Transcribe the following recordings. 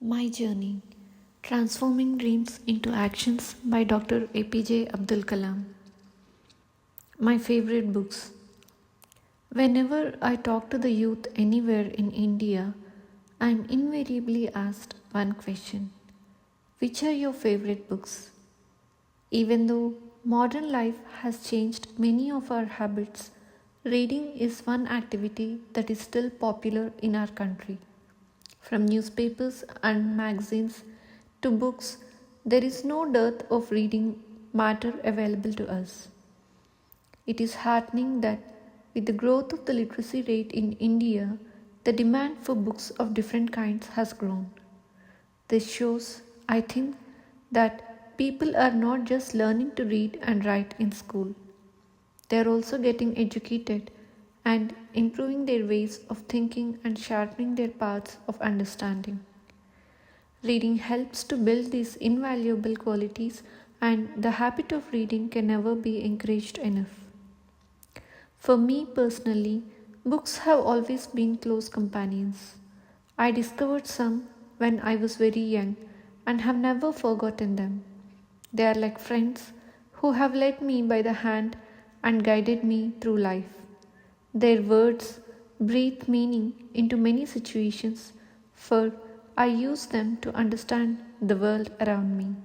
My Journey Transforming Dreams into Actions by Dr. APJ Abdul Kalam. My favorite books. Whenever I talk to the youth anywhere in India, I am invariably asked one question: which are your favorite books? Even though modern life has changed many of our habits, reading is one activity that is still popular in our country. From newspapers and magazines to books, there is no dearth of reading matter available to us. It is heartening that with the growth of the literacy rate in India, the demand for books of different kinds has grown. This shows, I think, that people are not just learning to read and write in school. They are also getting educated and improving their ways of thinking and sharpening their paths of understanding. Reading helps to build these invaluable qualities, and the habit of reading can never be encouraged enough. For me personally, books have always been close companions. I discovered some when I was very young and have never forgotten them. They are like friends who have led me by the hand and guided me through life. Their words breathe meaning into many situations, for I use them to understand the world around me.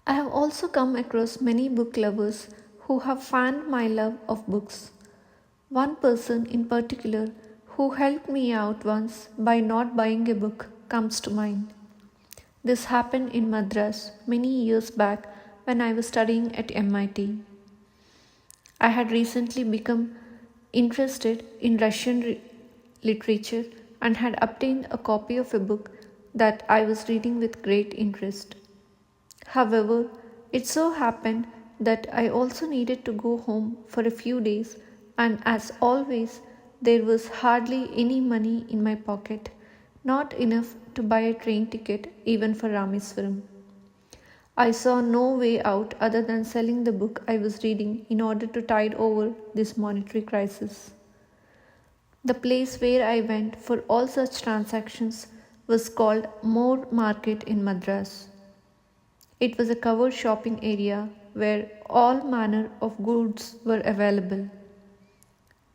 I have also come across many book lovers who have fanned my love of books. One person in particular who helped me out once by not buying a book comes to mind. This happened in Madras many years back when I was studying at MIT. I had recently become interested in Russian literature and had obtained a copy of a book that I was reading with great interest. However, it so happened that I also needed to go home for a few days, and as always, there was hardly any money in my pocket, not enough to buy a train ticket even for Rameswaram. I saw no way out other than selling the book I was reading in order to tide over this monetary crisis. The place where I went for all such transactions was called More Market in Madras. It was a covered shopping area where all manner of goods were available.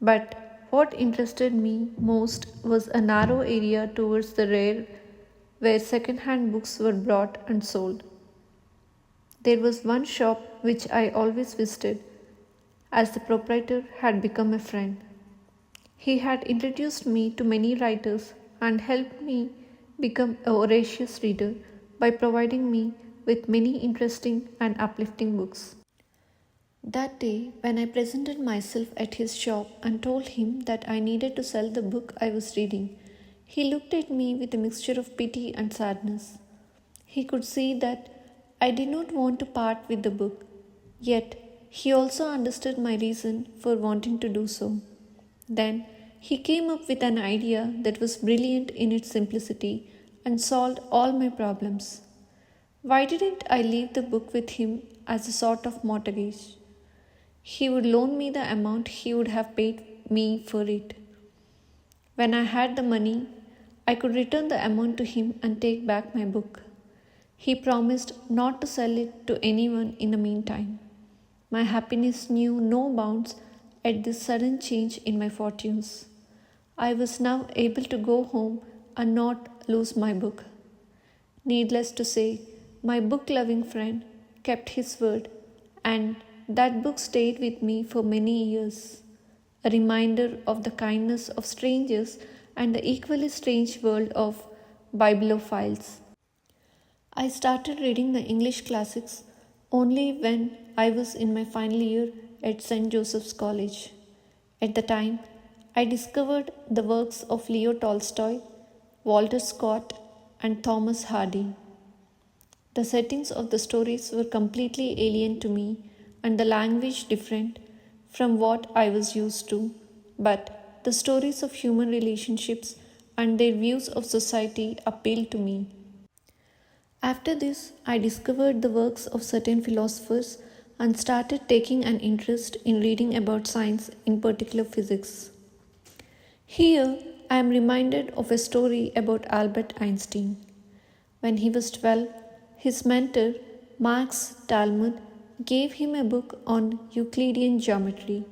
But what interested me most was a narrow area towards the rear where second-hand books were bought and sold. There was one shop which I always visited, as the proprietor had become a friend. He had introduced me to many writers and helped me become a voracious reader by providing me with many interesting and uplifting books. That day, when I presented myself at his shop and told him that I needed to sell the book I was reading, he looked at me with a mixture of pity and sadness. He could see that I did not want to part with the book, yet he also understood my reason for wanting to do so. Then he came up with an idea that was brilliant in its simplicity and solved all my problems. Why didn't I leave the book with him as a sort of mortgage? He would loan me the amount he would have paid me for it. When I had the money, I could return the amount to him and take back my book. He promised not to sell it to anyone in the meantime. My happiness knew no bounds at this sudden change in my fortunes. I was now able to go home and not lose my book. Needless to say, my book loving friend kept his word, and that book stayed with me for many years, a reminder of the kindness of strangers and the equally strange world of bibliophiles. I started reading the English classics only when I was in my final year at St. Joseph's College. At the time, I discovered the works of Leo Tolstoy, Walter Scott, and Thomas Hardy. The settings of the stories were completely alien to me and the language different from what I was used to, but the stories of human relationships and their views of society appealed to me. After this, I discovered the works of certain philosophers and started taking an interest in reading about science, in particular physics. Here, I am reminded of a story about Albert Einstein. When he was 12, his mentor, Max Talmud, gave him a book on Euclidean geometry.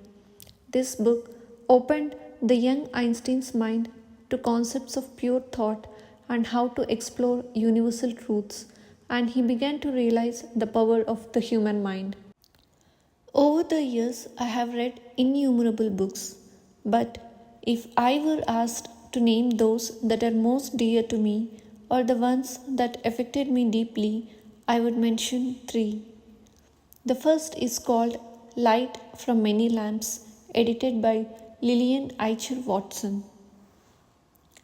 This book opened the young Einstein's mind to concepts of pure thought and how to explore universal truths, and he began to realize the power of the human mind. Over the years, I have read innumerable books, but if I were asked to name those that are most dear to me or the ones that affected me deeply, I would mention three. The first is called Light from Many Lamps, edited by Lillian Eicher Watson.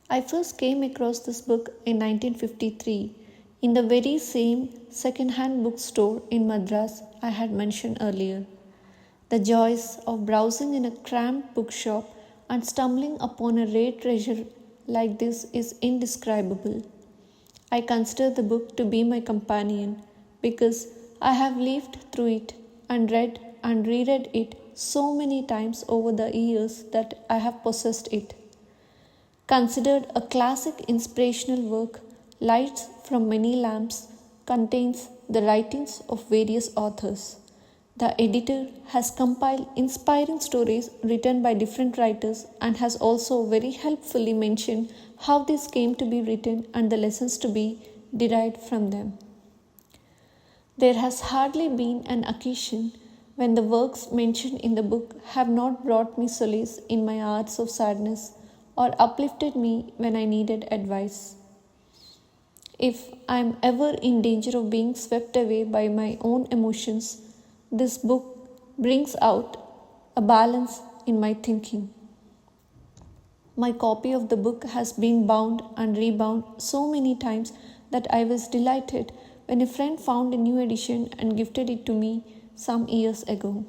I first came across this book in 1953 in the very same second-hand bookstore in Madras I had mentioned earlier. The joys of browsing in a cramped bookshop and stumbling upon a rare treasure like this is indescribable. I consider the book to be my companion because I have lived through it and read and reread it so many times over the years that I have possessed it. Considered a classic inspirational work, Lights from Many Lamps contains the writings of various authors. The editor has compiled inspiring stories written by different writers and has also very helpfully mentioned how these came to be written and the lessons to be derived from them. There has hardly been an occasion when the works mentioned in the book have not brought me solace in my hours of sadness or uplifted me when I needed advice. If I am ever in danger of being swept away by my own emotions, this book brings out a balance in my thinking. My copy of the book has been bound and rebound so many times that I was delighted when a friend found a new edition and gifted it to me some years ago.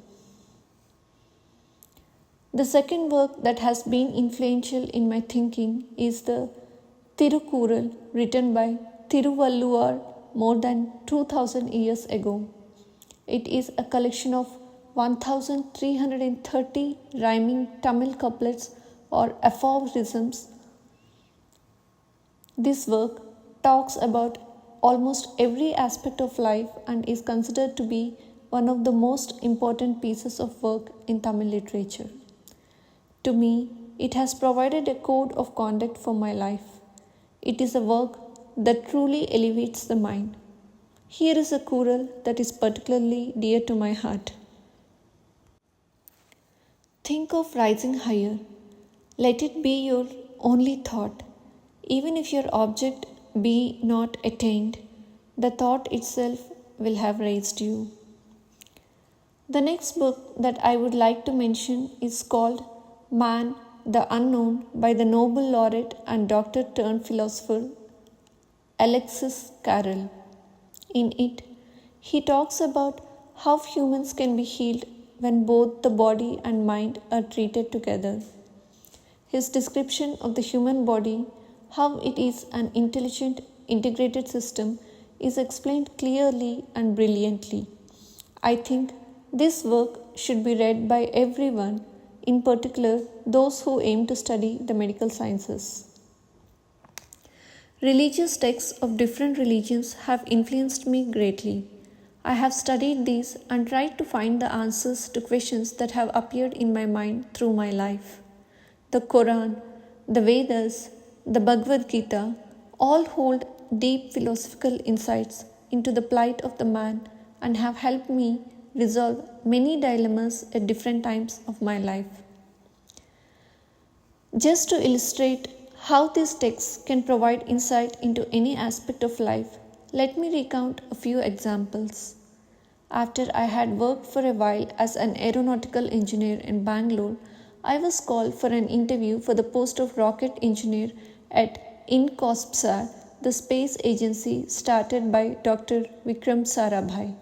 The second work that has been influential in my thinking is the Tirukural, written by Thiruvalluvar more than 2000 years ago. It is a collection of 1330 rhyming Tamil couplets or aphorisms. This work talks about almost every aspect of life and is considered to be one of the most important pieces of work in Tamil literature. To me, it has provided a code of conduct for my life. It is a work that truly elevates the mind. Here is a kural that is particularly dear to my heart. Think of rising higher. Let it be your only thought. Even if your object be not attained, the thought itself will have raised you. The next book that I would like to mention is called Man the Unknown by the Nobel laureate and doctor turned philosopher Alexis Carrel. In it, he talks about how humans can be healed when both the body and mind are treated together. His description of the human body, how it is an intelligent, integrated system, is explained clearly and brilliantly. I think this work should be read by everyone, in particular those who aim to study the medical sciences. Religious texts of different religions have influenced me greatly. I have studied these and tried to find the answers to questions that have appeared in my mind through my life. The Quran, the Vedas, the Bhagavad Gita all hold deep philosophical insights into the plight of the man and have helped me resolve many dilemmas at different times of my life. Just to illustrate how these texts can provide insight into any aspect of life, let me recount a few examples. After I had worked for a while as an aeronautical engineer in Bangalore, I was called for an interview for the post of rocket engineer at INCOSPSAR, the space agency started by Dr. Vikram Sarabhai.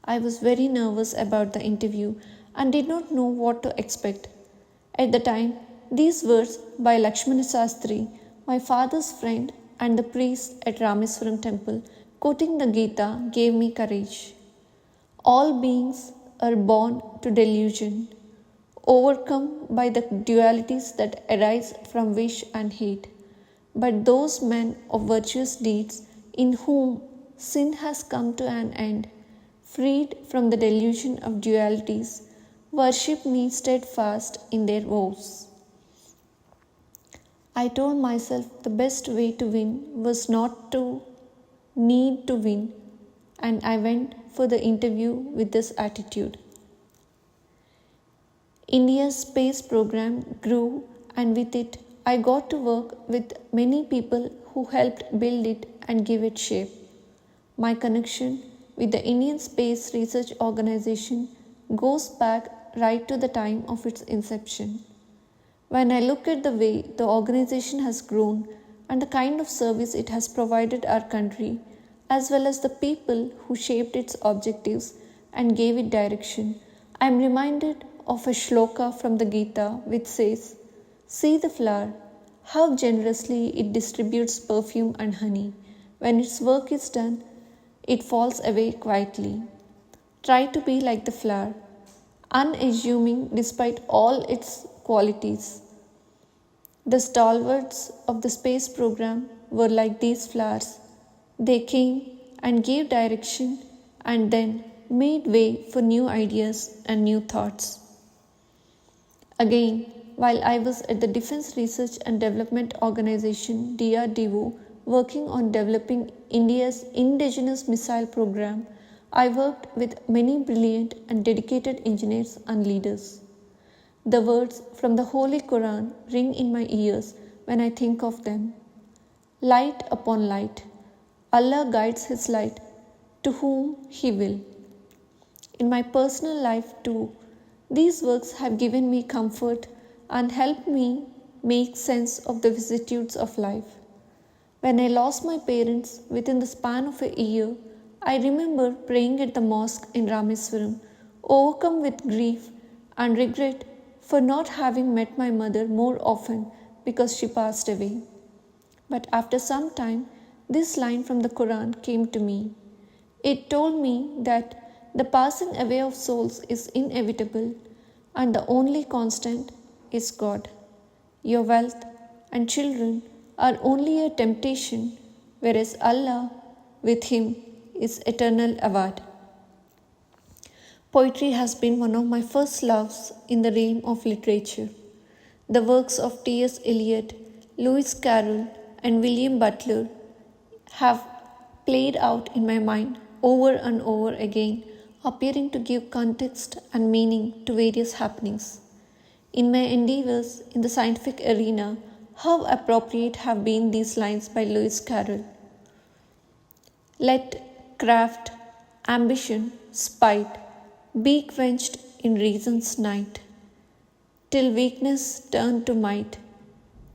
I was very nervous about the interview and did not know what to expect. At the time, these words by Lakshmana Sastri, my father's friend and the priest at Rameswaram temple, quoting the Gita, gave me courage. All beings are born to delusion. overcome by the dualities that arise from wish and hate. But those men of virtuous deeds in whom sin has come to an end, freed from the delusion of dualities, worship me steadfast in their vows. I told myself the best way to win was not to need to win, and I went for the interview with this attitude. India's space program grew, and with it, I got to work with many people who helped build it and give it shape. My connection with the Indian Space Research Organization goes back right to the time of its inception. When I look at the way the organization has grown and the kind of service it has provided our country, as well as the people who shaped its objectives and gave it direction, I am reminded of a shloka from the Gita which says, "See the flower, how generously it distributes perfume and honey. When its work is done, it falls away quietly. Try to be like the flower, unassuming despite all its qualities." The stalwarts of the space program were like these flowers. They came and gave direction and then made way for new ideas and new thoughts. Again, while I was at the Defense Research and Development Organization DRDO working on developing India's indigenous missile program, I worked with many brilliant and dedicated engineers and leaders. The words from the Holy Quran ring in my ears when I think of them. Light upon light. Allah guides His light to whom He will. In my personal life too, these works have given me comfort and helped me make sense of the vicissitudes of life. When I lost my parents within the span of a year, I remember praying at the mosque in Rameswaram, overcome with grief and regret for not having met my mother more often because she passed away. But after some time, this line from the Quran came to me. It told me that the passing away of souls is inevitable and the only constant is God. Your wealth and children are only a temptation, whereas Allah, with Him, is eternal award. Poetry has been one of my first loves in the realm of literature. The works of T.S. Eliot, Lewis Carroll, and William Butler have played out in my mind over and over again, appearing to give context and meaning to various happenings. In my endeavors in the scientific arena, how appropriate have been these lines by Lewis Carroll. Let craft, ambition, spite be quenched in reason's night, till weakness turn to might,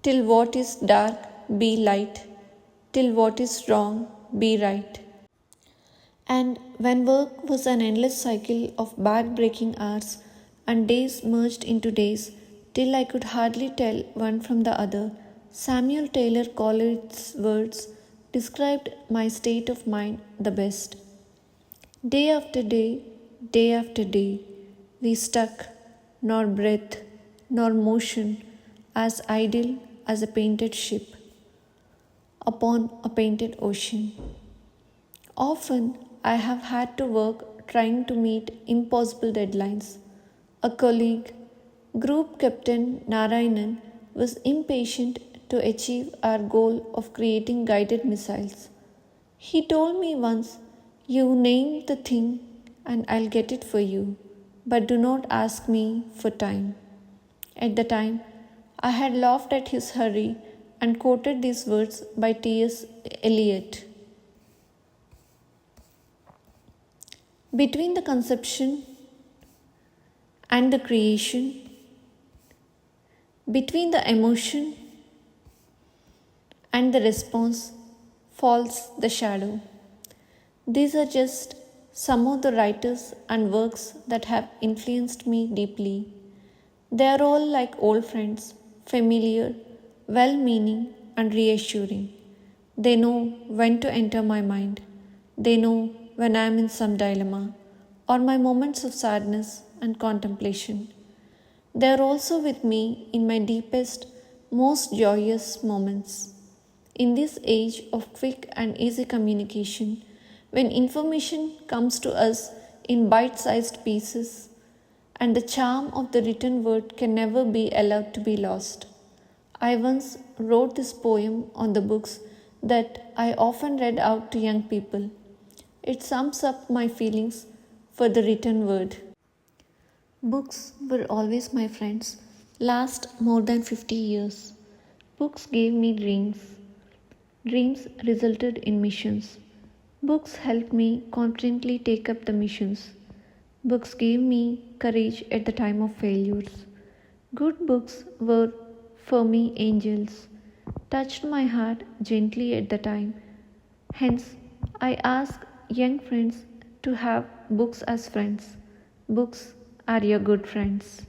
till what is dark be light, till what is wrong be right. And when work was an endless cycle of back-breaking hours and days merged into days till I could hardly tell one from the other, Samuel Taylor Coleridge's words described my state of mind the best. Day after day, we stuck, nor breath, nor motion, as idle as a painted ship upon a painted ocean. Often I have had to work trying to meet impossible deadlines. A colleague, Group Captain Narayanan, was impatient to achieve our goal of creating guided missiles. He told me once, "You name the thing and I'll get it for you, but do not ask me for time." At the time, I had laughed at his hurry and quoted these words by T.S. Eliot. Between the conception and the creation, between the emotion and the response, falls the shadow. These are just some of the writers and works that have influenced me deeply. They are all like old friends, familiar, well-meaning and reassuring. They know when to enter my mind. They know when I am in some dilemma or my moments of sadness and contemplation. They are also with me in my deepest, most joyous moments. In this age of quick and easy communication, when information comes to us in bite sized pieces, and the charm of the written word can never be allowed to be lost. I once wrote this poem on the books that I often read out to young people. It sums up my feelings for the written word. Books were always my friends, last more than 50 years. Books gave me dreams. Dreams resulted in missions. Books helped me confidently take up the missions. Books gave me courage at the time of failures. Good books were for me angels, touched my heart gently at the time. Hence, I ask young friends to have books as friends. Books are your good friends.